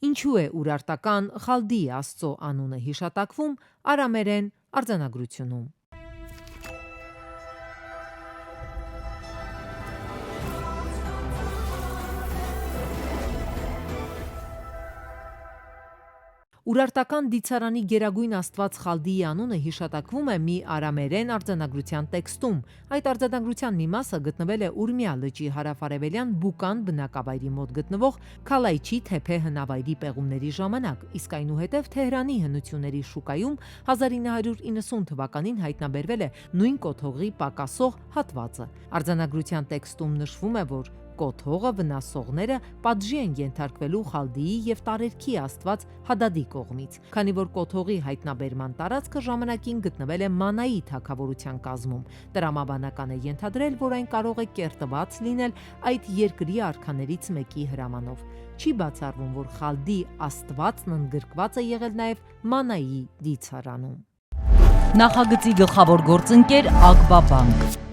Ինչու է ուրարտական Խալդիի աստծո անունը հիշատակվում արամերեն արձանագրությունում։ Ուրարտական դիցարանի գերագույն աստված Խալդիի անունը հիշատակվում է մի արամերեն արձանագրության տեքստում։ Այդ արձանագրության մի մասը գտնվել է Ուրմիա լճի հարավարևելյան Բուկան բնակավայրի մոտ գտնվող Քալայչի թեփե հնավայրի պեղումների ժամանակ, իսկ այնուհետև Թեհրանի հնությունների շուկայում 1990 թվականին հայտնաբերվել է նույն կոթողի պակասող հատվածը։ Արձանագրության տեքստում նշվում է, որ կոթողը վնասողները պատժի են ենթարկվելու Խալդիի եւ տարերքի աստված Հադադի կողմից, քանի որ կոթողի հայտնաբերման տարածքը ժամանակին գտնվել է Մանայի թագավորության կազմում։ Տրամաբանական է ենթադրել, որ այն կարող է կերտված լինել այդ երկրի արքաներից մեկի հրամանով։ Չի բացառվում, որ Խալդի աստվածն ընդգրկված է եղել նաև Մանայի դիցարանում։ Նախագծի գլխավոր գործընկեր Ագբա բանկ։